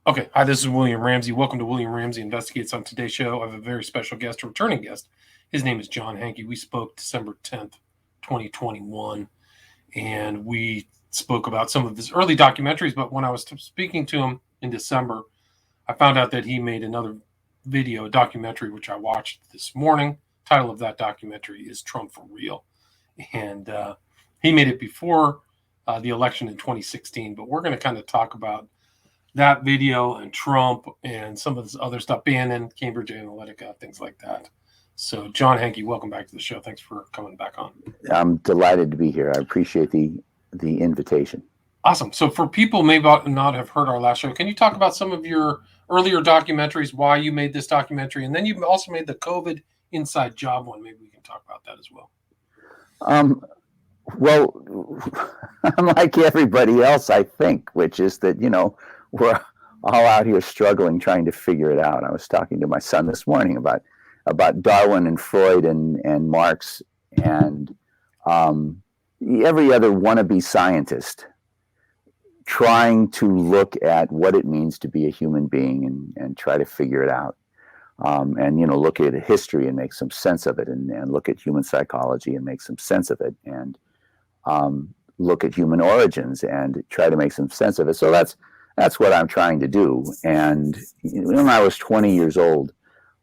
Okay. Hi, this is William Ramsey. Welcome to William Ramsey Investigates. On today's show, I have a very special guest, a returning guest. His name is John Hankey. We spoke December 10th, 2021, and we spoke about some of his early documentaries. But when I was speaking to him in December, I found out that he made another video, a documentary, which I watched this morning. Title of that documentary is Trump for Real. And he made it before the election in 2016. But we're going to kind of talk about that video and Trump and some of this other stuff, Bannon, Cambridge Analytica, things like that. So, John Hankey, welcome back to the show. Thanks for coming back on. I'm delighted to be here. I appreciate the invitation. Awesome. So, for people may not have heard our last show, can you talk about some of your earlier documentaries, why you made this documentary, and then you also made the COVID Inside Job one. Maybe we can talk about that as well. Well, unlike everybody else, I think, which is that, we're all out here struggling, trying to figure it out. I was talking to my son this morning about Darwin and Freud and Marx and every other wannabe scientist trying to look at what it means to be a human being and try to figure it out. And look at history and make some sense of it, and look at human psychology and make some sense of it, and look at human origins and try to make some sense of it. So that's what I'm trying to do. And when I was 20 years old,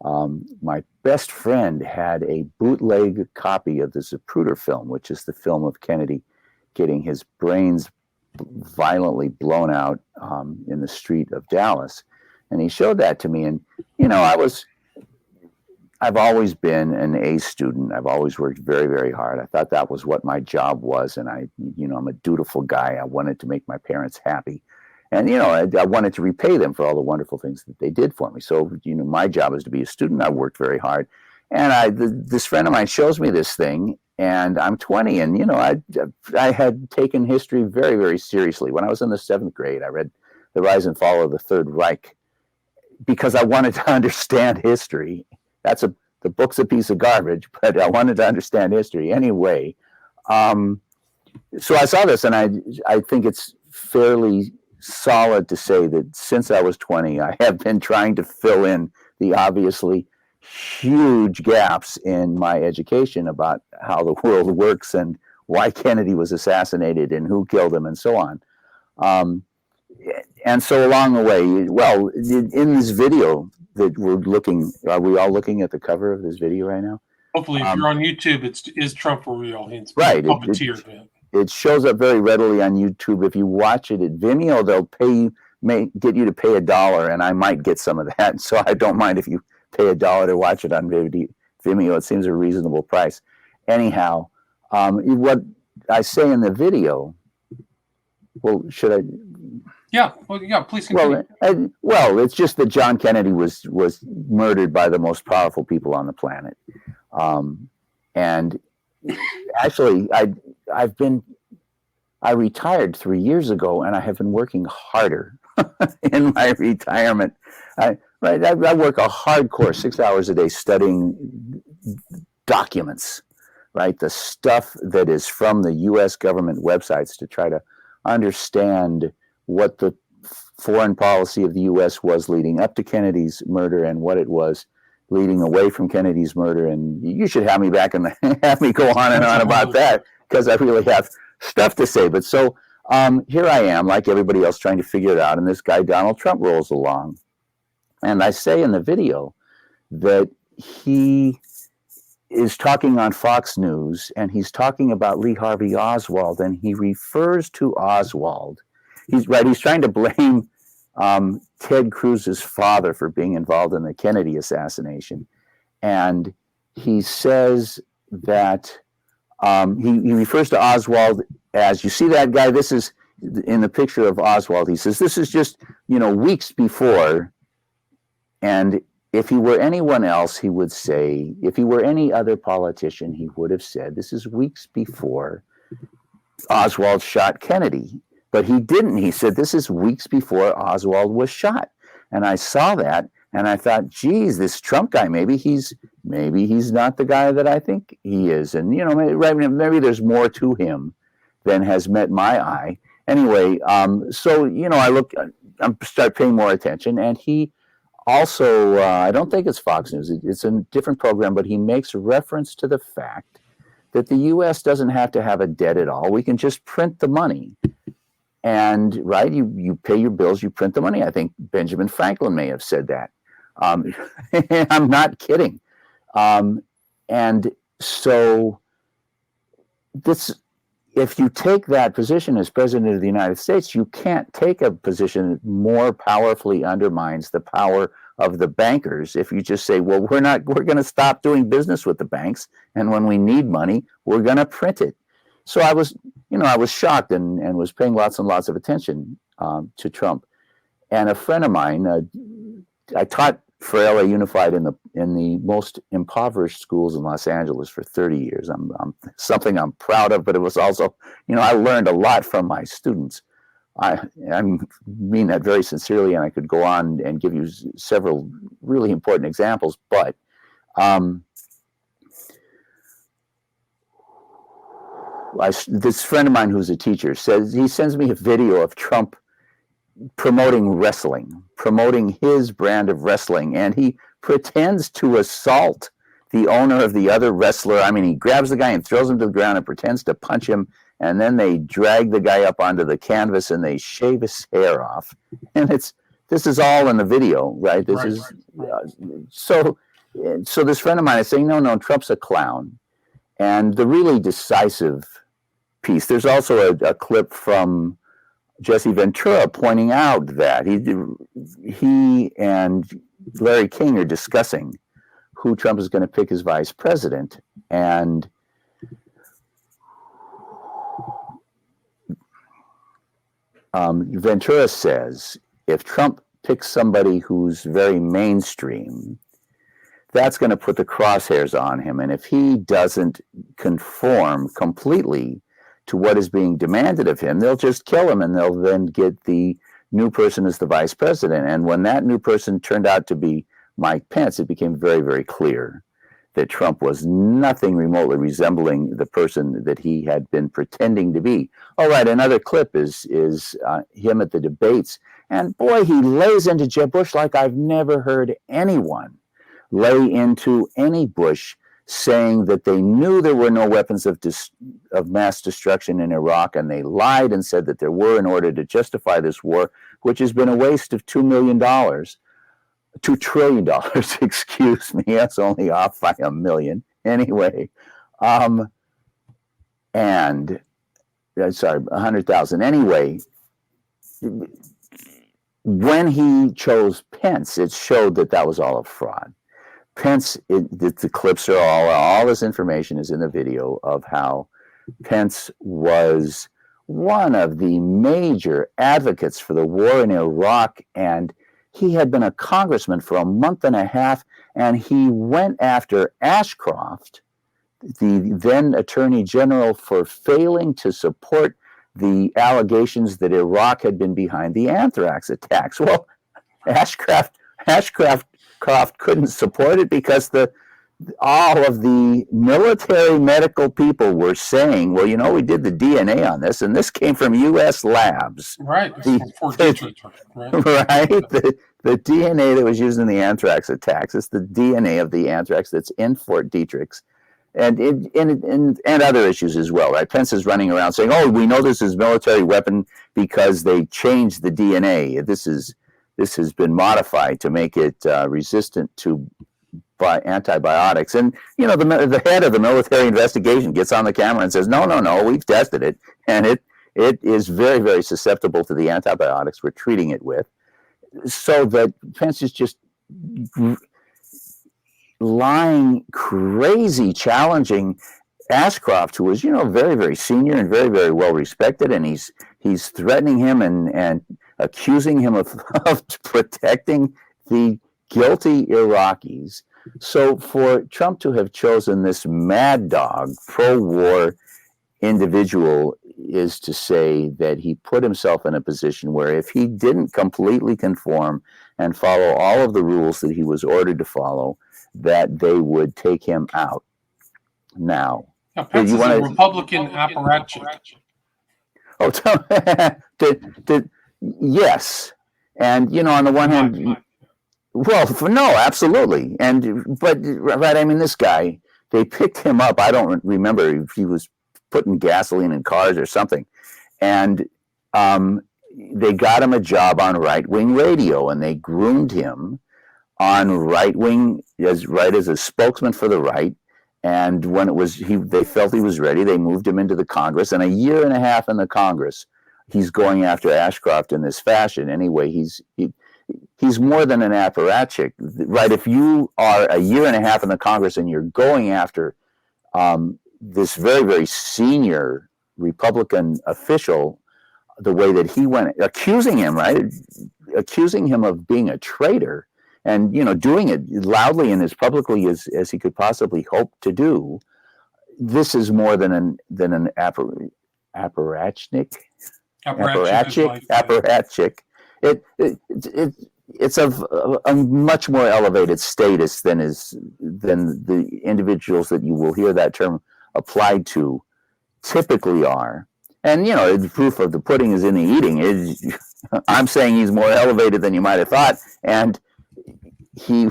my best friend had a bootleg copy of the Zapruder film, which is the film of Kennedy getting his brains violently blown out in the street of Dallas. And he showed that to me. And, I've always been an A student. I've always worked very, very hard. I thought that was what my job was. And I'm a dutiful guy. I wanted to make my parents happy. And, I wanted to repay them for all the wonderful things that they did for me. So, my job is to be a student. I worked very hard. And this friend of mine shows me this thing, and I'm 20. And, I had taken history very, very seriously. When I was in the 7th grade, I read The Rise and Fall of the Third Reich because I wanted to understand history. The book's a piece of garbage, but I wanted to understand history anyway. So I saw this, and I think it's fairly solid to say that since I was 20, I have been trying to fill in the obviously huge gaps in my education about how the world works and why Kennedy was assassinated and who killed him and so on. And so along the way, well, in this video that we're looking, are we all looking at the cover of this video right now? Hopefully, if you're on YouTube, is Trump for Real. It's right. Puppeteer. It shows up very readily on YouTube. If you watch it at Vimeo, they'll get you to pay $1, and I might get some of that. So I don't mind if you pay $1 to watch it on Vimeo. It seems a reasonable price. Anyhow, what I say in the video, well, should I? Yeah, please continue. Well, it's just that John Kennedy was murdered by the most powerful people on the planet. And actually, I retired 3 years ago, and I have been working harder in my retirement. I work a hardcore 6 hours a day studying documents, right? The stuff that is from the U.S. government websites to try to understand what the foreign policy of the U.S. was leading up to Kennedy's murder and what it was leading away from Kennedy's murder. And you should have me back and have me go on and on about that, because I really have stuff to say. But so here I am, like everybody else, trying to figure it out. And this guy, Donald Trump, rolls along. And I say in the video that he is talking on Fox News, and he's talking about Lee Harvey Oswald, and he refers to Oswald. He's trying to blame Ted Cruz's father for being involved in the Kennedy assassination. And he says that he refers to Oswald as, you see that guy? This is in the picture of Oswald. He says, this is just, weeks before. And if he were anyone else, he would say, if he were any other politician, he would have said, this is weeks before Oswald shot Kennedy. But he didn't. He said, this is weeks before Oswald was shot. And I saw that, and I thought, geez, this Trump guy, maybe he's not the guy that I think he is. And, maybe there's more to him than has met my eye. Anyway, so, I look, start paying more attention. And he also, I don't think it's Fox News, it's a different program, but he makes reference to the fact that the U.S. doesn't have to have a debt at all. We can just print the money. And, right, you pay your bills, you print the money. I think Benjamin Franklin may have said that. I'm not kidding. And so if you take that position as president of the United States, you can't take a position that more powerfully undermines the power of the bankers. If you just say, well, we're going to stop doing business with the banks, and when we need money, we're going to print it. So I was shocked and was paying lots and lots of attention to Trump. And a friend of mine, I taught for LA Unified in the most impoverished schools in Los Angeles for 30 years. I'm something I'm proud of, but it was also, I learned a lot from my students. I mean that very sincerely, and I could go on and give you several really important examples. But this friend of mine who's a teacher he sends me a video of Trump promoting wrestling, promoting his brand of wrestling, and he pretends to assault the owner of the other wrestler. I mean, he grabs the guy and throws him to the ground and pretends to punch him, and then they drag the guy up onto the canvas and they shave his hair off. And this is all in the video, right? So this friend of mine is saying, no, Trump's a clown. And the really decisive piece, there's also a clip from Jesse Ventura pointing out that he and Larry King are discussing who Trump is going to pick as vice president. And Ventura says, if Trump picks somebody who's very mainstream, that's going to put the crosshairs on him. And if he doesn't conform completely to what is being demanded of him, they'll just kill him, and they'll then get the new person as the vice president. And when that new person turned out to be Mike Pence, it became very, very clear that Trump was nothing remotely resembling the person that he had been pretending to be. All right, another clip is him at the debates. And boy, he lays into Jeb Bush like I've never heard anyone lay into any Bush, saying that they knew there were no weapons of mass destruction in Iraq, and they lied and said that there were in order to justify this war, which has been a waste of $2 trillion, excuse me. That's only off by $1 million. Anyway, and sorry, 100,000. Anyway, when he chose Pence, it showed that was all a fraud. Pence, the clips are all this information is in the video of how Pence was one of the major advocates for the war in Iraq, and he had been a congressman for a month and a half, and he went after Ashcroft, the then Attorney General, for failing to support the allegations that Iraq had been behind the anthrax attacks. Well, Ashcroft couldn't support it because all of the military medical people were saying, well, we did the DNA on this, and this came from U.S. labs. Right. Fort Detrick, right? Right. The DNA that was used in the anthrax attacks is the DNA of the anthrax that's in Fort Detrick. And other issues as well, right? Pence is running around saying, oh, we know this is a military weapon because they changed the DNA. This has been modified to make it resistant to antibiotics. And, the head of the military investigation gets on the camera and says, no, we've tested it. And it is very, very susceptible to the antibiotics we're treating it with. So that Pence is just lying, crazy, challenging Ashcroft, who was, very, very senior and very, very well respected. And he's threatening him and accusing him of protecting the guilty Iraqis. So for Trump to have chosen this mad dog, pro-war individual is to say that he put himself in a position where if he didn't completely conform and follow all of the rules that he was ordered to follow, that they would take him out. Now Pence is a Republican apparatchik. Oh, yes. And on the one hand, well, no, absolutely. But right, I mean, this guy, they picked him up. I don't remember if he was putting gasoline in cars or something, and they got him a job on right-wing radio, and they groomed him on right-wing as a spokesman for the right. And when they felt he was ready, they moved him into the Congress. And a year and a half in the Congress, he's going after Ashcroft in this fashion. Anyway, he's more than an apparatchik, right? If you are a year and a half in the Congress and you're going after this very, very senior Republican official, the way that he went, accusing him of being a traitor, and doing it loudly and as publicly as he could possibly hope to do, this is more than an apparatchik. It's of a much more elevated status than the individuals that you will hear that term applied to typically are. And the proof of the pudding is in the eating. I'm saying he's more elevated than you might have thought, and he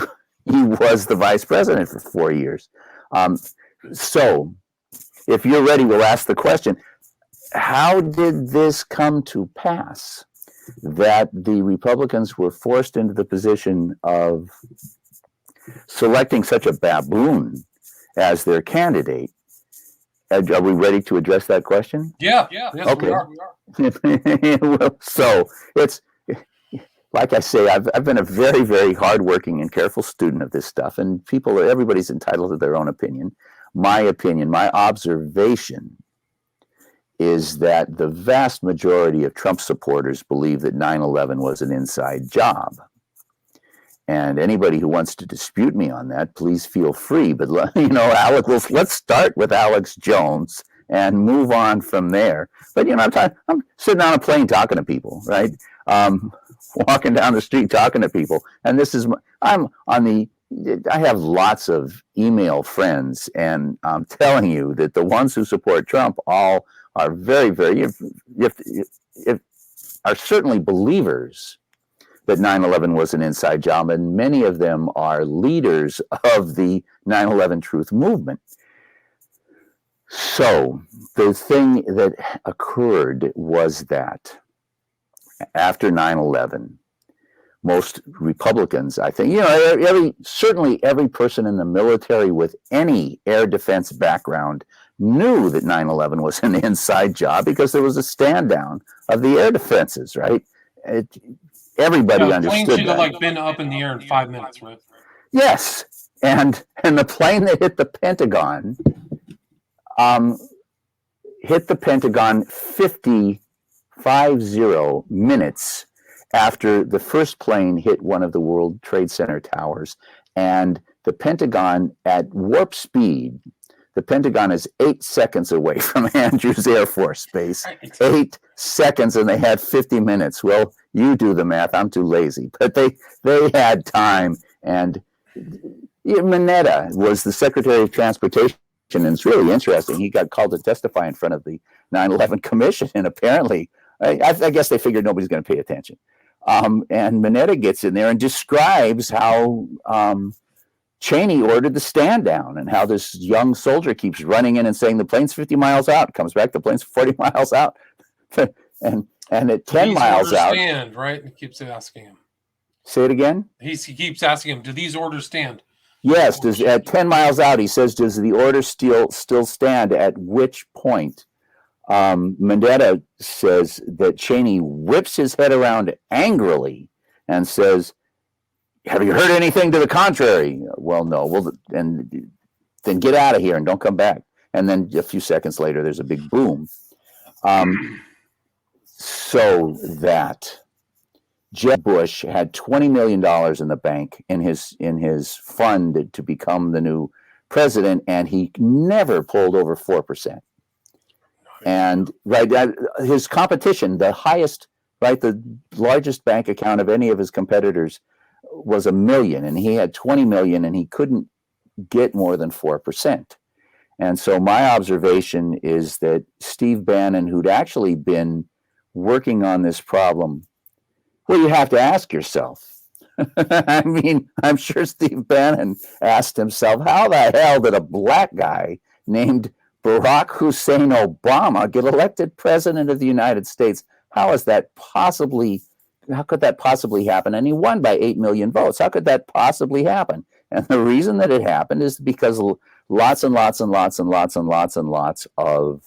was the vice president for 4 years. So, if you're ready, we'll ask the question: how did this come to pass that the Republicans were forced into the position of selecting such a baboon as their candidate? Are we ready to address that question? Yeah. Yes, okay. We are. Well, so it's like I say, I've been a very, very hardworking and careful student of this stuff, and everybody's entitled to their own opinion. My observation is that the vast majority of Trump supporters believe that 9/11 was an inside job. And anybody who wants to dispute me on that, please feel free. But let's start with Alex Jones and move on from there. But I'm sitting on a plane talking to people, right? Walking down the street talking to people, and I have lots of email friends, and I'm telling you that the ones who support Trump all are very, very, are certainly believers that 9/11 was an inside job, and many of them are leaders of the 9/11 Truth movement. So the thing that occurred was that after 9/11, most Republicans, I think, certainly every person in the military with any air defense background knew that 9/11 was an inside job because there was a stand down of the air defenses, right? Everybody understood plane should that. have been up in the air in 5 minutes, right? Yes, and the plane that hit the Pentagon hit the Pentagon 50 minutes after the first plane hit one of the World Trade Center towers, and the Pentagon at warp speed. The Pentagon is 8 seconds away from Andrews Air Force Base. 8 seconds, and they had 50 minutes. Well, you do the math. I'm too lazy. But they had time. And Mineta was the Secretary of Transportation, and it's really interesting. He got called to testify in front of the 9/11 Commission, and apparently, I guess they figured nobody's going to pay attention. And Mineta gets in there and describes how Cheney ordered the stand down, and how this young soldier keeps running in and saying the plane's 50 miles out, comes back, the plane's 40 miles out, and at 10 miles out. Stand, right? He keeps asking him. Say it again? He keeps asking him, do these orders stand? Yes, at 10 miles out, he says, does the order still stand? At which point, Mineta says that Cheney whips his head around angrily and says, have you heard anything to the contrary? Well, no. Well, and then get out of here and don't come back. And then a few seconds later, there's a big boom. So that Jeb Bush had $20 million in the bank in his fund to become the new president, and he never pulled over 4%. And his competition, the highest, the largest bank account of any of his competitors, was $1 million, and he had 20 million, and he couldn't get more than 4%. And so my observation is that Steve Bannon, who'd actually been working on this problem Well, you have to ask yourself. I mean, I'm sure Steve Bannon asked himself, how the hell did a black guy named Barack Hussein Obama get elected president of the United States? How is that possibly? How could that possibly happen? And he won by 8 million votes. How could that possibly happen? And the reason that it happened is because lots and lots and lots and lots and lots and lots of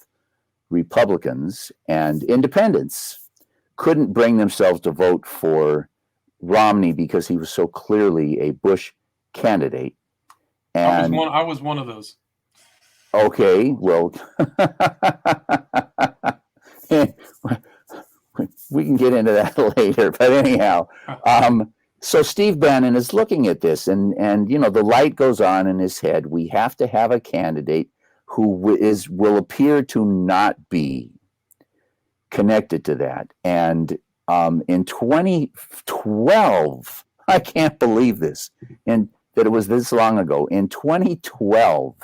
Republicans and independents couldn't bring themselves to vote for Romney because he was so clearly a Bush candidate. And I was one of those. Okay, well, we can get into that later. But anyhow, so Steve Bannon is looking at this, and you know, the light goes on in his head. We have to have a candidate who will appear to not be connected to that. And in 2012, I can't believe this, and that it was this long ago. In 2012,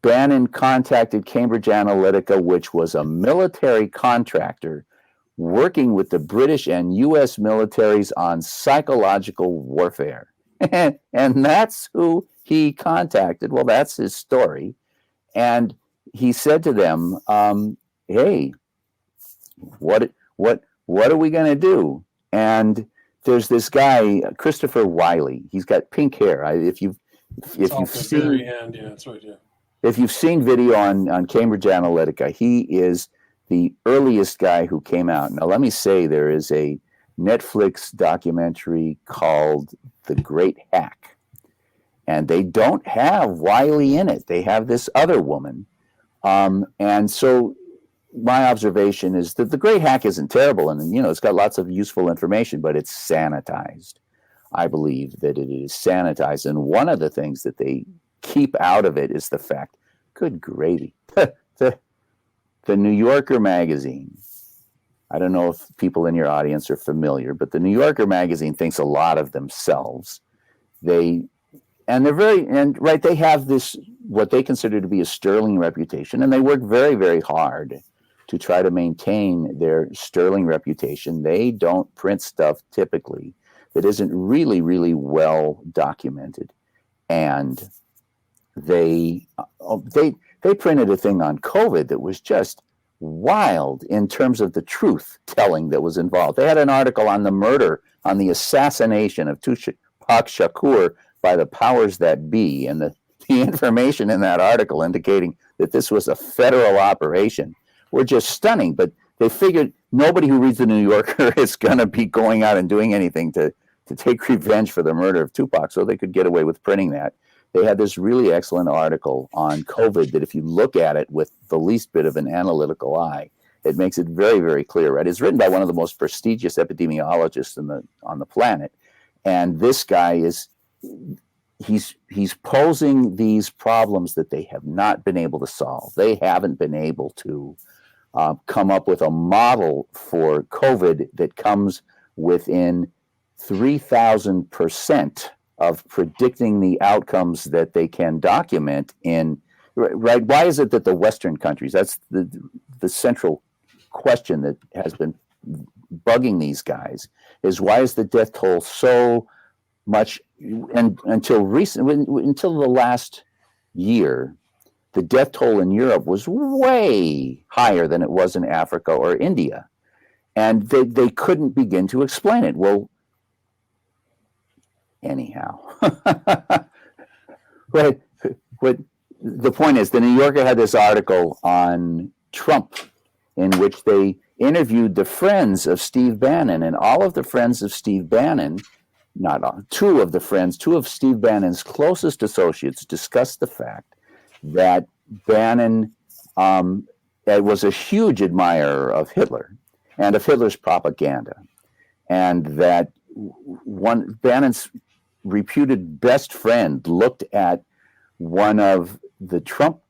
Bannon contacted Cambridge Analytica, which was a military contractor working with the British and U.S. militaries on psychological warfare. And that's who he contacted. Well, that's his story. And he said to them, hey, what are we going to do? And there's this guy, Christopher Wiley. He's got pink hair. If you've seen, yeah, that's right, yeah. If you've seen video on Cambridge Analytica, he is the earliest guy who came out. Now, let me say, there is a Netflix documentary called The Great Hack, and they don't have Wiley in it. They have this other woman. And so my observation is that The Great Hack isn't terrible, and you know, it's got lots of useful information, but it's sanitized. I believe that it is sanitized, and one of the things that they keep out of it is the fact, good gravy, the New Yorker magazine. I don't know if people in your audience are familiar, but the New Yorker magazine thinks a lot of themselves. They have this, what they consider to be a sterling reputation, and they work very, very hard to try to maintain their sterling reputation. They don't print stuff typically that isn't really, really well documented. And they printed a thing on COVID that was just wild in terms of the truth telling that was involved. They had an article on the murder, on the assassination of Tupac Shakur by the powers that be, and the information in that article indicating that this was a federal operation were just stunning. But they figured nobody who reads the New Yorker is going to be going out and doing anything to take revenge for the murder of Tupac, so they could get away with printing that. They had this really excellent article on COVID that if you look at it with the least bit of an analytical eye, it makes it very, very clear, right? It's written by one of the most prestigious epidemiologists on the planet. And this guy he's posing these problems that they have not been able to solve. They haven't been able to come up with a model for COVID that comes within 3,000% of predicting the outcomes that they can document in, right? Why is it that the Western countries, that's the central question that has been bugging these guys, is why is the death toll so much, and until the last year, the death toll in Europe was way higher than it was in Africa or India. And they couldn't begin to explain it. Well, anyhow, what the point is, the New Yorker had this article on Trump in which they interviewed the friends of Steve Bannon, and all of the friends of Steve Bannon, not all, two of Steve Bannon's closest associates discussed the fact that Bannon was a huge admirer of Hitler and of Hitler's propaganda, and that Bannon's reputed best friend looked at one of the Trump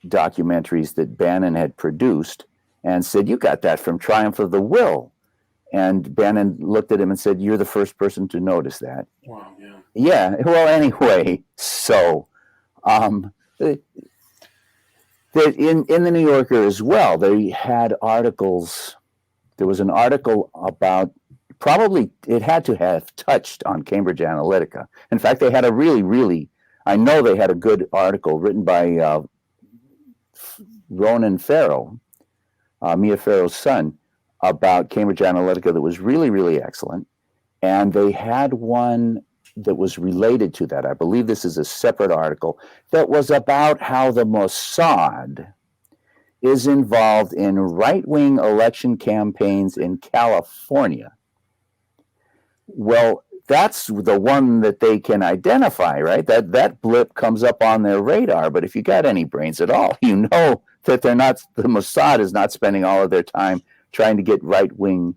documentaries that Bannon had produced and said, "You got that from Triumph of the Will." And Bannon looked at him and said, "You're the first person to notice that." Wow, yeah. Yeah, well, anyway, so in the New Yorker as well, they had articles. There was an article about probably it had to have touched on Cambridge Analytica. In fact, they had a really, I know they had a good article written by Ronan Farrow, Mia Farrow's son, about Cambridge Analytica that was really excellent. And they had one that was related to that. I believe this is a separate article that was about how the Mossad is involved in right-wing election campaigns in California. Well, that's the one that they can identify, right? That blip comes up on their radar. But if you got any brains at all, you know that the Mossad is not spending all of their time trying to get right-wingers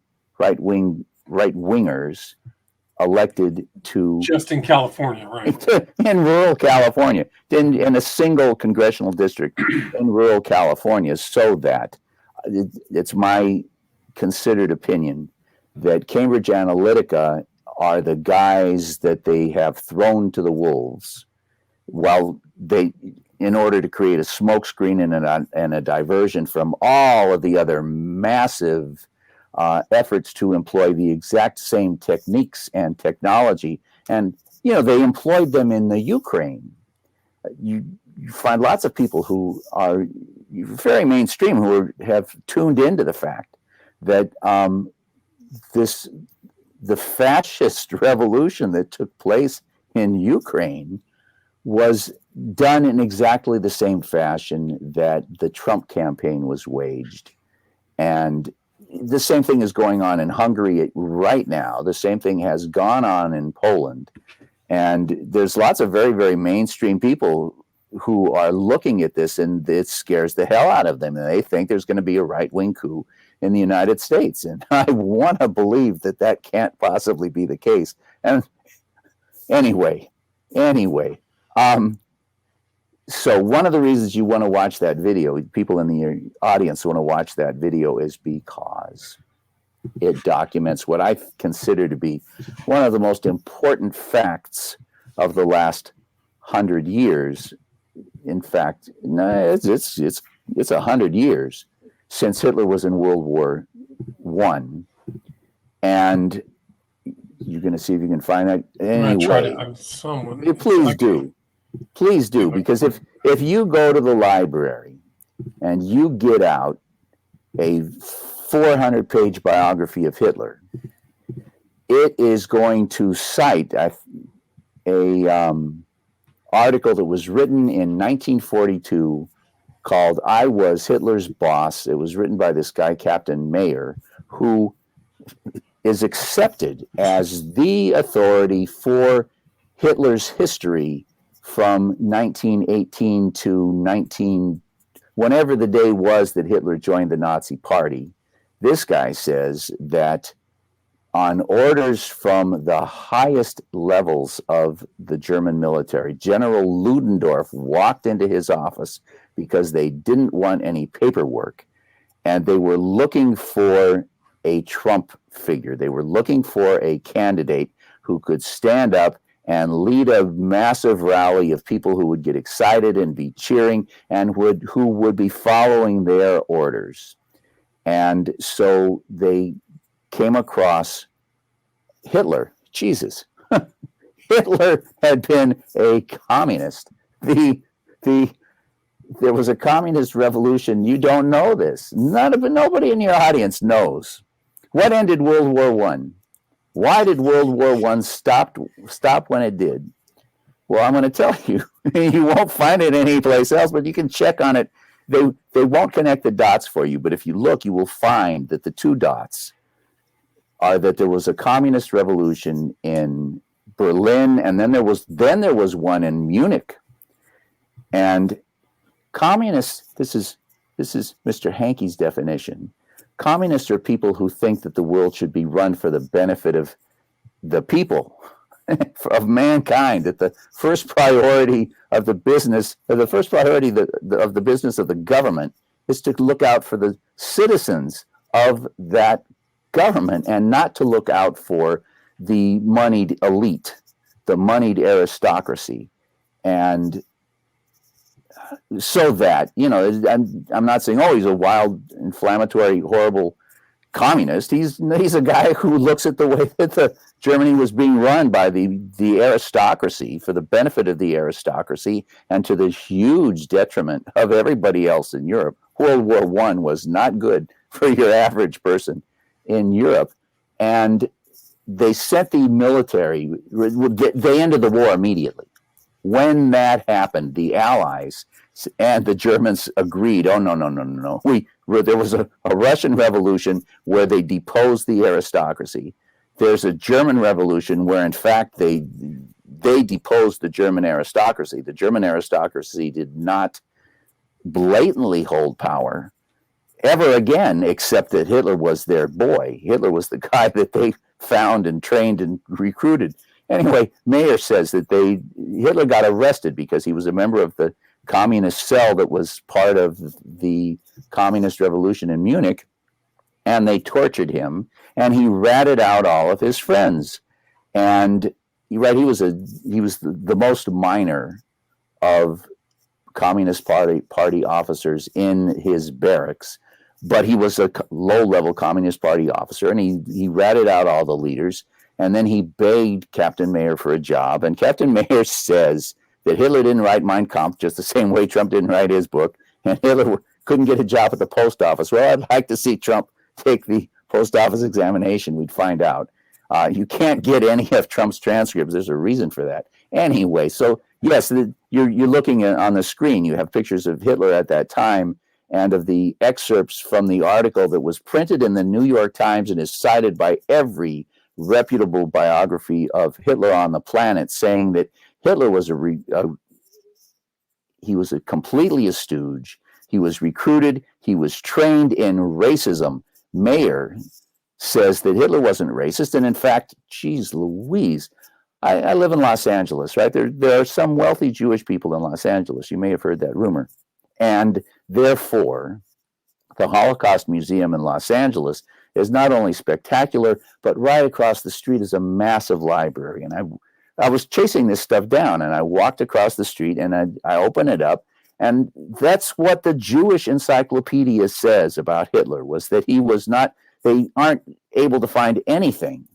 elected to just in California, right? In rural California, in a single congressional district in rural California, so that it's my considered opinion that Cambridge Analytica are the guys that they have thrown to the wolves, while they, in order to create a smokescreen and a diversion from all of the other massive efforts to employ the exact same techniques and technology. And, they employed them in the Ukraine. You find lots of people who are very mainstream who have tuned into the fact that the fascist revolution that took place in Ukraine was done in exactly the same fashion that the Trump campaign was waged. And the same thing is going on in Hungary right now. The same thing has gone on in Poland. And there's lots of very, very mainstream people who are looking at this, and it scares the hell out of them. And they think there's going to be a right-wing coup in the United States. And I want to believe that can't possibly be the case. And anyway, so one of the reasons you want to watch that video, people in the audience want to watch that video, is because it documents what I consider to be one of the most important facts of the last 100 years. In fact, no, it's 100 years since Hitler was in World War I. And you're going to see if you can find that anyway. Please do, because if you go to the library and you get out a 400-page biography of Hitler, it is going to cite a article that was written in 1942 called "I Was Hitler's Boss." It was written by this guy, Captain Mayer, who is accepted as the authority for Hitler's history from 1918 to whenever the day was that Hitler joined the Nazi Party. This guy says that on orders from the highest levels of the German military, General Ludendorff walked into his office because they didn't want any paperwork, and they were looking for a Trump figure. They were looking for a candidate who could stand up and lead a massive rally of people who would get excited and be cheering and who would be following their orders. And so they came across Hitler. Jesus. Hitler had been a communist. There was a communist revolution. You don't know this. Nobody in your audience knows. What ended World War I? Why did World War I stop when it did? Well, I'm going to tell you. You won't find it anyplace else, but you can check on it. They won't connect the dots for you, but if you look, you will find that the two dots are that there was a communist revolution in Berlin, and then there was one in Munich. And communists, this is Mr. Hankey's definition. Communists are people who think that the world should be run for the benefit of the people, of mankind, that the first priority of the business, or the first priority of the business of the government is to look out for the citizens of that government and not to look out for the moneyed elite, the moneyed aristocracy. And so that, I'm not saying, oh, he's a wild, inflammatory, horrible communist. He's a guy who looks at the way that the Germany was being run by the aristocracy for the benefit of the aristocracy and to the huge detriment of everybody else in Europe. World War One was not good for your average person in Europe, and they sent the military. They ended the war immediately. When that happened, the Allies and the Germans agreed, oh, no. There was a Russian Revolution where they deposed the aristocracy. There's a German Revolution where, in fact, they deposed the German aristocracy. The German aristocracy did not blatantly hold power ever again, except that Hitler was their boy. Hitler was the guy that they found and trained and recruited. Anyway, Mayer says that Hitler got arrested because he was a member of the communist cell that was part of the communist revolution in Munich, and they tortured him, and he ratted out all of his friends. And he was the most minor of Communist Party officers in his barracks, but he was a low-level Communist Party officer, and he ratted out all the leaders. And then he begged Captain Mayer for a job. And Captain Mayer says that Hitler didn't write Mein Kampf just the same way Trump didn't write his book. And Hitler couldn't get a job at the post office. Well, I'd like to see Trump take the post office examination. We'd find out. You can't get any of Trump's transcripts. There's a reason for that. Anyway, so yes, you're looking on the screen. You have pictures of Hitler at that time and of the excerpts from the article that was printed in the New York Times and is cited by every reputable biography of Hitler on the planet, saying that Hitler was completely a stooge. He was recruited. He was trained in racism. Mayer says that Hitler wasn't racist, and in fact, geez Louise, I live in Los Angeles, right? There are some wealthy Jewish people in Los Angeles. You may have heard that rumor, and therefore, the Holocaust Museum in Los Angeles is not only spectacular, but right across the street is a massive library. And I was chasing this stuff down, and I walked across the street, and I opened it up, and that's what the Jewish Encyclopedia says about Hitler, was that they aren't able to find anything,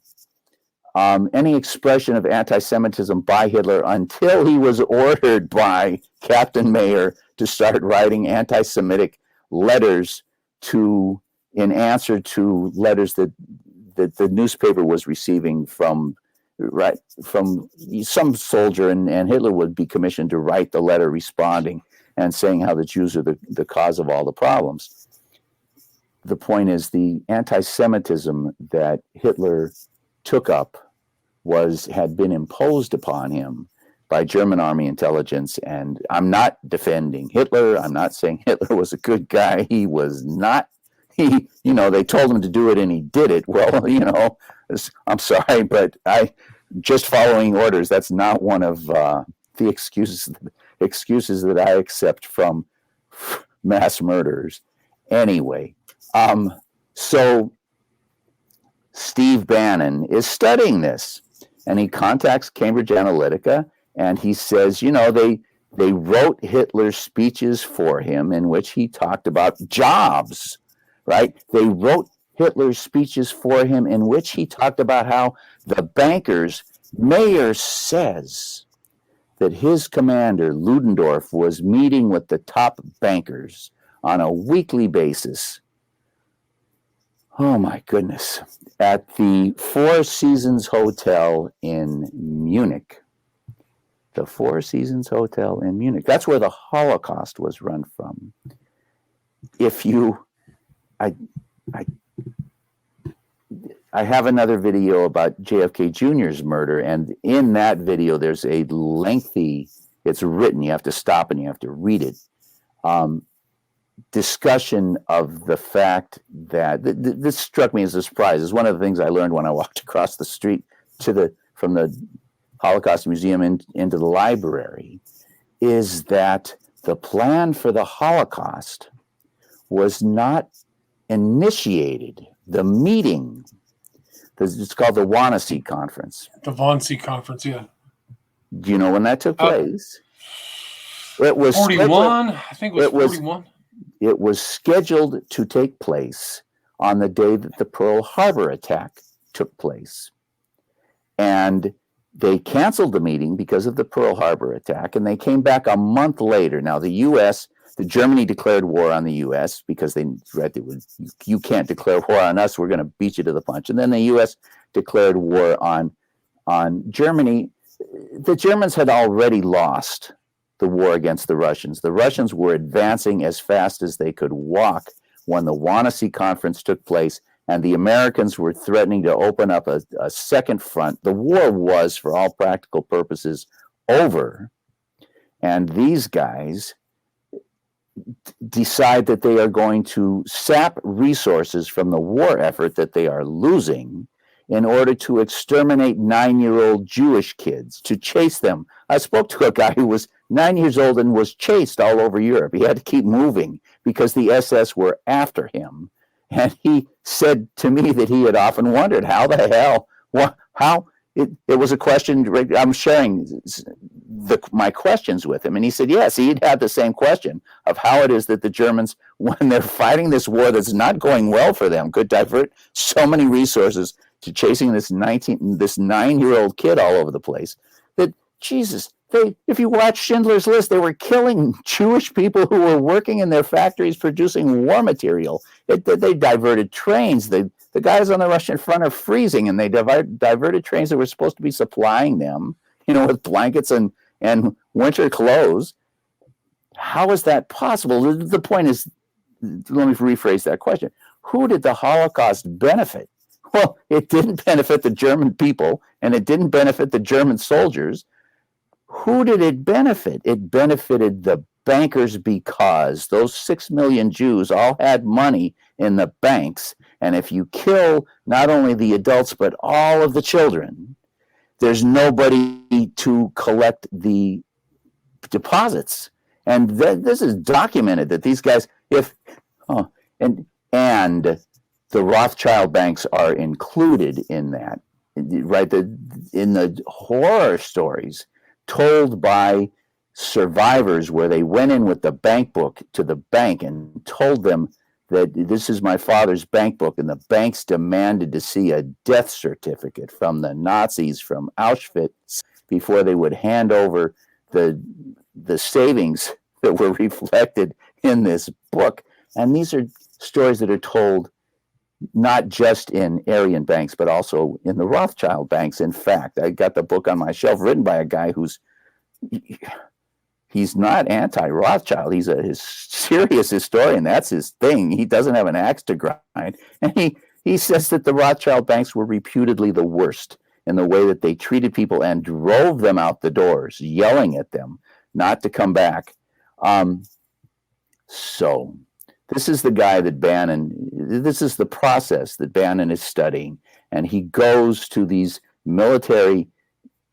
any expression of anti-Semitism by Hitler until he was ordered by Captain Mayer to start writing anti-Semitic letters in answer to letters that the newspaper was receiving from some soldier, and Hitler would be commissioned to write the letter responding and saying how the Jews are the cause of all the problems. The point is, the anti-Semitism that Hitler took up had been imposed upon him by German army intelligence. And I'm not defending Hitler. I'm not saying Hitler was a good guy. He was not. They told him to do it and he did it. Well, I'm sorry, but just following orders, that's not one of the excuses that I accept from mass murderers. Anyway, so Steve Bannon is studying this, and he contacts Cambridge Analytica, and he says, they wrote Hitler's speeches for him in which he talked about jobs, right? They wrote Hitler's speeches for him in which he talked about how the bankers, Mayer says that his commander, Ludendorff, was meeting with the top bankers on a weekly basis. Oh my goodness. At the Four Seasons Hotel in Munich. The Four Seasons Hotel in Munich. That's where the Holocaust was run from. I have another video about JFK Jr.'s murder, and in that video, there's a lengthy, it's written, you have to stop and you have to read it, discussion of the fact that, this struck me as a surprise. It's one of the things I learned when I walked across the street from the Holocaust Museum into the library, is that the plan for the Holocaust was not initiated. The meeting, it's called the Wannsee Conference. The Wannsee Conference, yeah. Do you know when that took place? It was 41. I think it was 41. It was scheduled to take place on the day that the Pearl Harbor attack took place. And they canceled the meeting because of the Pearl Harbor attack, and they came back a month later. Now, Germany declared war on the U.S. because you can't declare war on us, we're going to beat you to the punch. And then the U.S. declared war on Germany. The Germans had already lost the war against the Russians. The Russians were advancing as fast as they could walk when the Wannsee Conference took place, and the Americans were threatening to open up a second front. The war was, for all practical purposes, over. And these guys decide that they are going to sap resources from the war effort that they are losing in order to exterminate 9-year-old Jewish kids, to chase them. I spoke to a guy who was 9 years old and was chased all over Europe. He had to keep moving because the SS were after him. And he said to me that he had often wondered how the hell, it was a question. I'm sharing my questions with him. And he said, yes, he'd had the same question of how it is that the Germans, when they're fighting this war that's not going well for them, could divert so many resources to chasing this 9-year-old kid all over the place. That, Jesus, if you watch Schindler's List, they were killing Jewish people who were working in their factories producing war material. They diverted trains. The guys on the Russian front are freezing, and they diverted trains that were supposed to be supplying them, with blankets and winter clothes. How is that possible? The point is, let me rephrase that question. Who did the Holocaust benefit? Well, it didn't benefit the German people, and it didn't benefit the German soldiers. Who did it benefit? It benefited the bankers, because those 6 million Jews all had money in the banks. And if you kill not only the adults, but all of the children, there's nobody to collect the deposits. And this is documented that these guys, and the Rothschild banks are included in that, right? In the horror stories told by survivors, where they went in with the bank book to the bank and told them that this is my father's bank book, and the banks demanded to see a death certificate from the Nazis from Auschwitz before they would hand over the savings that were reflected in this book. And these are stories that are told not just in Aryan banks, but also in the Rothschild banks. In fact, I got the book on my shelf written by a guy he's not anti-Rothschild. He's a serious historian. That's his thing. He doesn't have an axe to grind. And he says that the Rothschild banks were reputedly the worst in the way that they treated people and drove them out the doors, yelling at them not to come back. So this is the guy that this is the process that Bannon is studying. And he goes to these military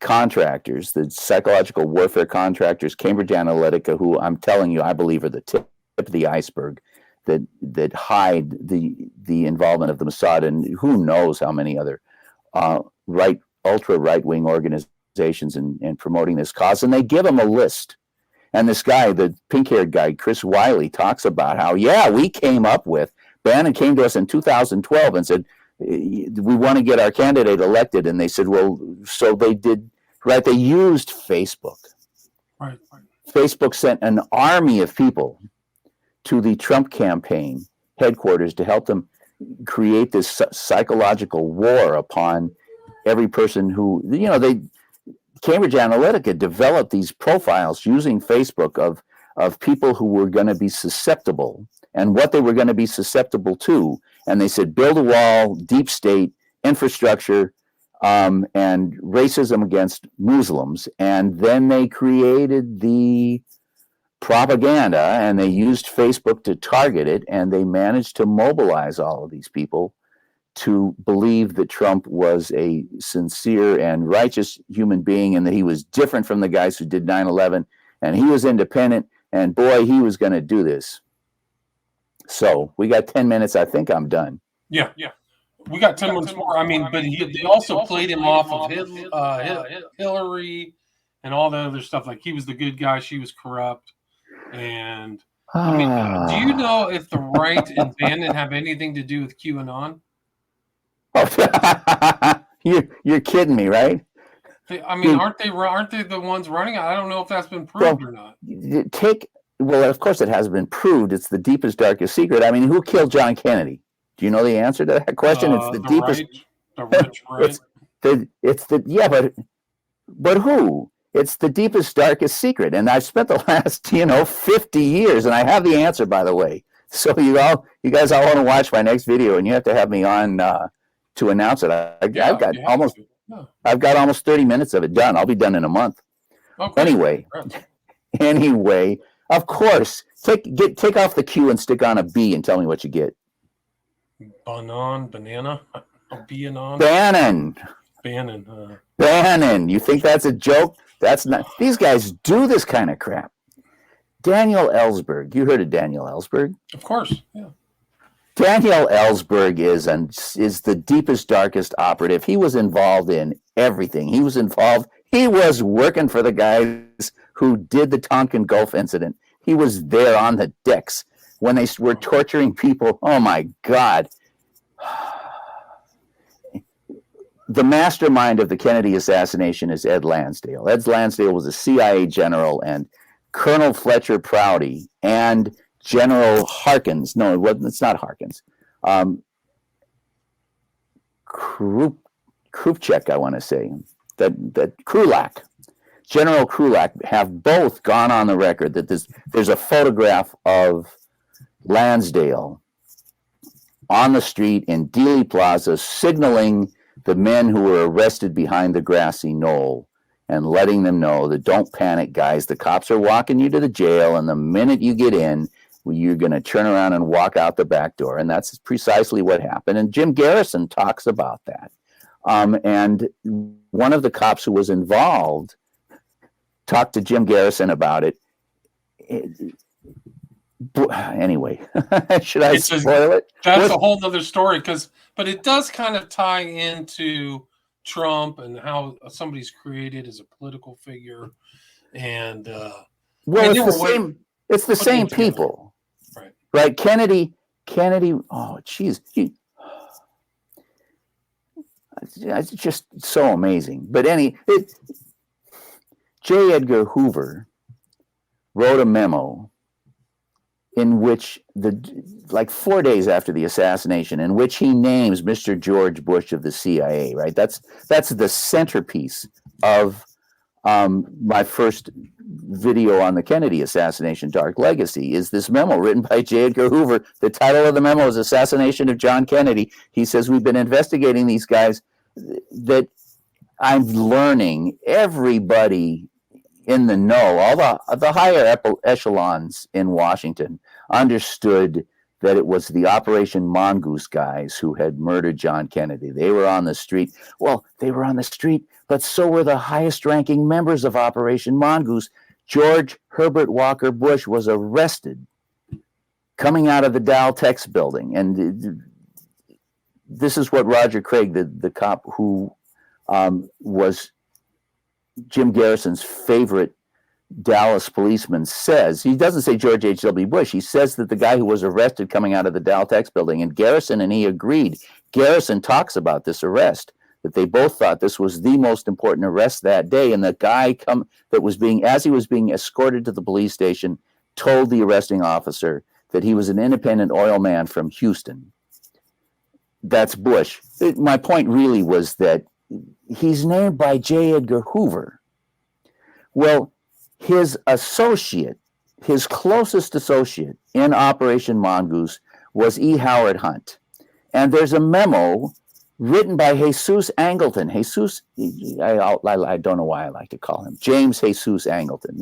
contractors, the psychological warfare contractors, Cambridge Analytica, who I'm telling you, I believe are the tip of the iceberg, that hide the involvement of the Mossad and who knows how many other ultra right-wing organizations in promoting this cause. And they give them a list. And this guy, the pink-haired guy, Chris Wiley, talks about how, Bannon came to us in 2012 and said, we want to get our candidate elected. And they said, well, so they did, right? They used Facebook. Right. Facebook sent an army of people to the Trump campaign headquarters to help them create this psychological war upon every person who, Cambridge Analytica developed these profiles using Facebook of people who were going to be susceptible and what they were going to be susceptible to. And they said, build a wall, deep state, infrastructure, and racism against Muslims. And then they created the propaganda, and they used Facebook to target it, and they managed to mobilize all of these people to believe that Trump was a sincere and righteous human being, and that he was different from the guys who did 9/11, and he was independent, and boy, he was going to do this. So we got 10 minutes. I think I'm done. Yeah. We got 10 minutes more. I mean, but they also played him off of Hillary and all the other stuff. Like, he was the good guy, she was corrupt. And I mean, do you Ah. know if the right and Bannon have anything to do with QAnon? Oh, you're kidding me, right? I mean, You, aren't they the ones running? I don't know if that's been proved well, or not. take well, of course it has been proved. It's the deepest, darkest secret. I mean, who killed John Kennedy? Do you know the answer to that question? It's the The deepest. right, the rich right. It's the yeah, but who? It's the deepest, darkest secret. And I've spent the last 50 years, and I have the answer, by the way. So you guys all want to watch my next video, and you have to have me on to announce it. Yeah, you have to. Yeah. I've got almost 30 minutes of it done. I'll be done in a month. Oh, great. Anyway, Congrats. anyway, of course, take off the Q and stick on a B and tell me what you get. Banana, Bannon. Bannon. You think that's a joke? That's not. These guys do this kind of crap. Daniel Ellsberg. You heard of Daniel Ellsberg? Of course. Yeah. Daniel Ellsberg is the deepest, darkest operative. He was involved in everything. He was working for the guys who did the Tonkin Gulf incident. He was there on the decks when they were torturing people. Oh my God. The mastermind of the Kennedy assassination is Ed Lansdale. Ed Lansdale was a CIA general, and Colonel Fletcher Prouty and General Harkins. No, it's not Harkins. Krupchek, I want to say. That Krulak. General Krulak have both gone on the record that there's a photograph of Lansdale on the street in Dealey Plaza signaling the men who were arrested behind the grassy knoll and letting them know that don't panic, guys. The cops are walking you to the jail, and the minute you get in, you're going to turn around and walk out the back door. And that's precisely what happened. And Jim Garrison talks about that. And one of the cops who was involved talked to Jim Garrison about it. Anyway, should I spoil it? That's a whole other story, but it does kind of tie into Trump and how somebody's created as a political figure. And it's the same people, right? Kennedy. Oh, geez, it's just so amazing. But J. Edgar Hoover wrote a memo in which 4 days after the assassination, in which he names Mr. George Bush of the CIA, right? That's the centerpiece of my first video on the Kennedy assassination, Dark Legacy, is this memo written by J. Edgar Hoover. The title of the memo is Assassination of John Kennedy. He says, we've been investigating these guys that I'm learning everybody in the know, all the higher echelons in Washington understood that it was the Operation Mongoose guys who had murdered John Kennedy. They were on the street. Well, they were on the street, but so were the highest ranking members of Operation Mongoose. George Herbert Walker Bush was arrested coming out of the Dow Tex building. And this is what Roger Craig, the cop who was Jim Garrison's favorite Dallas policeman, says. He doesn't say George H.W. Bush. He says that the guy who was arrested coming out of the Dow Tex building, and Garrison and he agreed. Garrison talks about this arrest, that they both thought this was the most important arrest that day. And the guy as he was being escorted to the police station, told the arresting officer that he was an independent oil man from Houston. That's Bush. My point really was that he's named by J. Edgar Hoover. Well, his closest associate in Operation Mongoose was E. Howard Hunt. And there's a memo written by Jesus Angleton. I don't know why I like to call him James Jesus Angleton.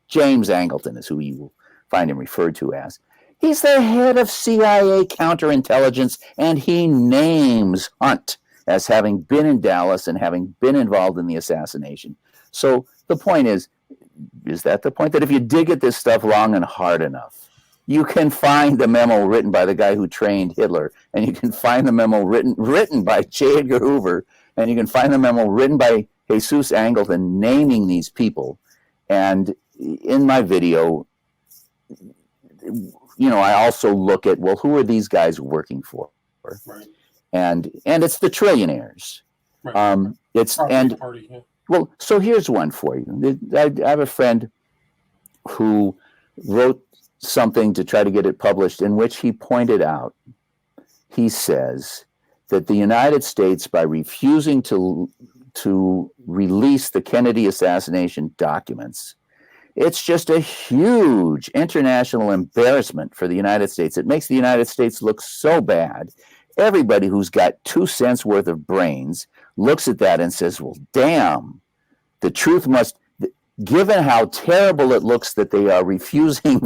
James Angleton is who you will find him referred to as. He's the head of CIA counterintelligence, and he names Hunt as having been in Dallas and having been involved in the assassination. So the point is that the point? That if you dig at this stuff long and hard enough, you can find the memo written by the guy who trained Hitler, and you can find the memo written by J. Edgar Hoover, and you can find the memo written by Jesus Angleton naming these people. And in my video, I also look at, well, who are these guys working for? Right. And it's the trillionaires. Right. It's Property and party, yeah. Well, so here's one for you. I have a friend who wrote something to try to get it published in which he pointed out, he says that the United States, by refusing to release the Kennedy assassination documents, it's just a huge international embarrassment for the United States. It makes the United States look so bad. Everybody who's got 2 cents worth of brains looks at that and says, well, damn, the truth must, given how terrible it looks that they are refusing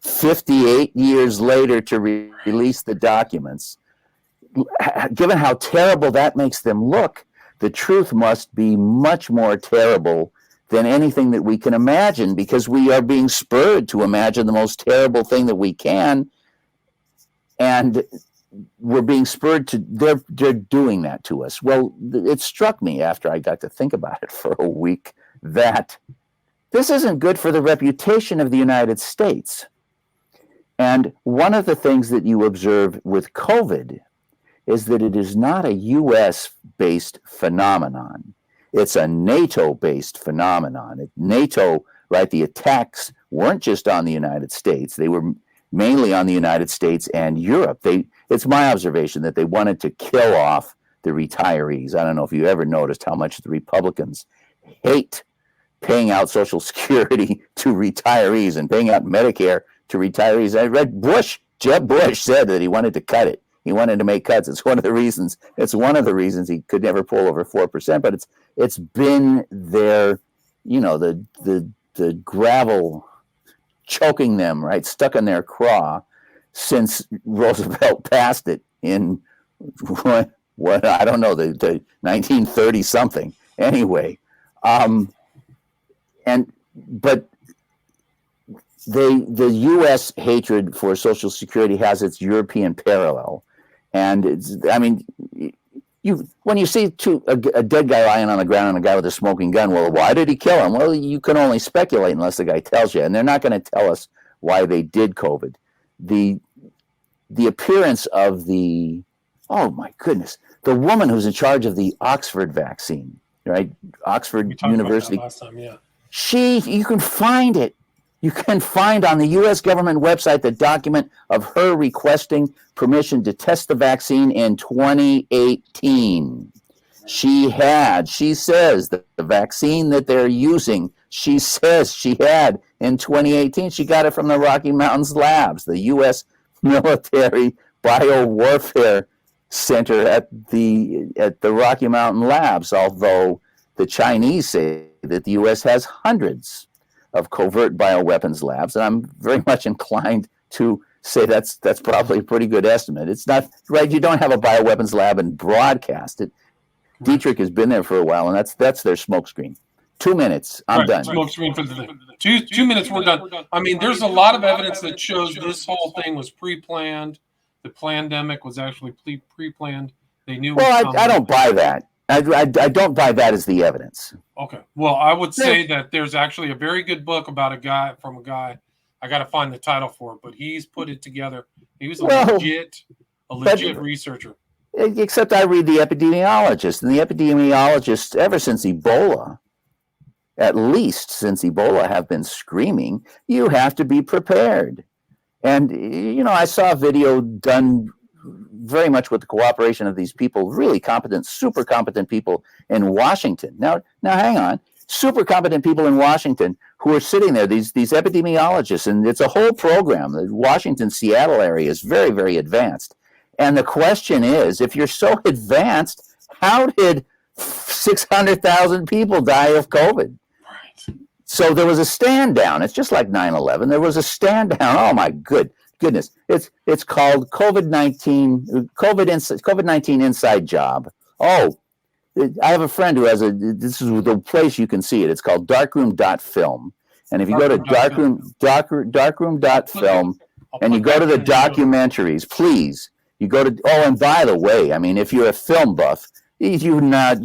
58 years later to release the documents, given how terrible that makes them look, the truth must be much more terrible than anything that we can imagine, because we are being spurred to imagine the most terrible thing that we can. And we're being spurred to, they're doing that to us. Well, it struck me after I got to think about it for a week that this isn't good for the reputation of the United States. And one of the things that you observe with COVID is that it is not a US-based phenomenon. It's a NATO-based phenomenon. NATO, right, the attacks weren't just on the United States. They were mainly on the United States and Europe. It's my observation that they wanted to kill off the retirees. I don't know if you ever noticed how much the Republicans hate paying out Social Security to retirees and paying out Medicare to retirees. I read Jeb Bush said that he wanted to cut it. He wanted to make cuts. It's one of the reasons he could never pull over 4%, but it's been there, the gravel choking them, right, stuck in their craw since Roosevelt passed it in what I don't know, the 1930 something. Anyway, but the U.S. hatred for Social Security has its European parallel, and when you see a dead guy lying on the ground and a guy with a smoking gun, well, why did he kill him? Well, you can only speculate unless the guy tells you, and they're not going to tell us why they did COVID. The appearance of oh my goodness, the woman who's in charge of the Oxford vaccine, right? Oxford University. About that last time, yeah. You can find it. You can find on the U.S. government website the document of her requesting permission to test the vaccine in 2018. She says that the vaccine that they're using, she says she had in 2018. She got it from the Rocky Mountains Labs, the U.S. military biowarfare center at the Rocky Mountain Labs, although the Chinese say that the U.S. has hundreds of covert bioweapons labs, and I'm very much inclined to say that's probably a pretty good estimate. It's not right. You don't have a bioweapons lab and broadcast it. Dietrich has been there for a while, and that's their smokescreen. 2 minutes, I'm done. Smokescreen for the thing. 2 minutes, we're done. I mean, there's a lot of evidence that shows this whole thing was pre-planned. The pandemic was actually pre-planned. They knew. Well, I don't buy that. I don't buy that as the evidence. Okay. Well, I would say that there's actually a very good book about a guy. I got to find the title for it, but he's put it together. He was a legit researcher. Except I read the epidemiologist, and the epidemiologists, ever since Ebola, at least since Ebola, have been screaming, you have to be prepared. And, I saw a video done very much with the cooperation of these people, really competent, super competent people in Washington. Now hang on. Super competent people in Washington who are sitting there, these epidemiologists, and it's a whole program. The Washington, Seattle area is very, very advanced. And the question is, if you're so advanced, how did 600,000 people die of COVID? Right. So there was a stand down. It's just like 9/11. There was a stand down. Oh my goodness. It's called COVID-19 Inside Job. Oh, I have a friend who has this is the place you can see it. It's called darkroom.film. And if you go to darkroom.film and you go to the documentaries, please, you go to, and by the way, I mean, if you're a film buff, you're gonna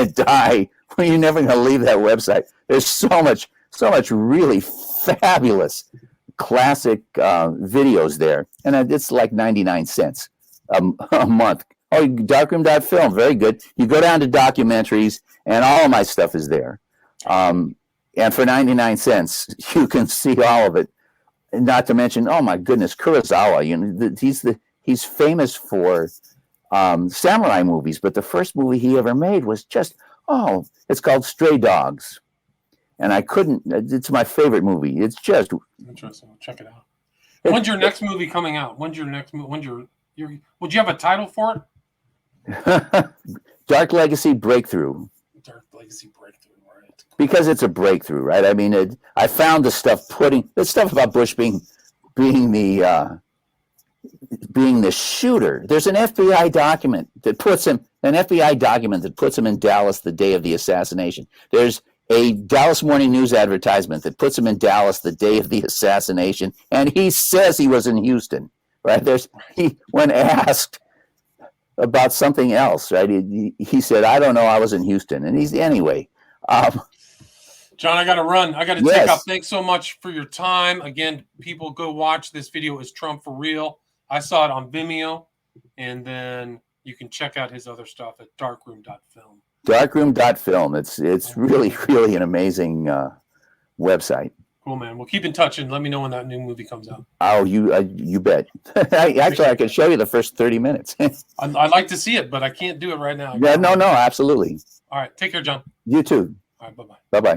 die. You're never gonna leave that website. There's so much really fabulous classic videos there, and it's like 99 cents a month. Oh, darkroom.film, very good. You go down to documentaries, and all of my stuff is there. And for 99 cents, you can see all of it. And not to mention, oh my goodness, Kurosawa. You know, he's famous for samurai movies, but the first movie he ever made was it's called Stray Dogs. And it's my favorite movie. It's just interesting. I'll check it out. When's your next movie coming out? Would you have a title for it? Dark Legacy Breakthrough. Dark Legacy Breakthrough, right? Because it's a breakthrough, right? I mean, I found the stuff about Bush being the shooter. There's an FBI document that puts him in Dallas the day of the assassination. There's a Dallas Morning News advertisement that puts him in Dallas the day of the assassination, and he says he was in Houston, right? When asked about something else, right? He said, "I don't know, I was in Houston," and anyway. John, I got to run. I got to take off. Thanks so much for your time. Again, people go watch this video. Is Trump for real? I saw it on Vimeo, and then you can check out his other stuff at darkroom.film. Darkroom.film. It's really, really an amazing website. Cool, man. We'll keep in touch and let me know when that new movie comes out. Oh, you bet. Actually, I can show you the first 30 minutes. I'd like to see it, but I can't do it right now. Yeah, no, absolutely. All right. Take care, John. You too. All right. Bye-bye. Bye-bye.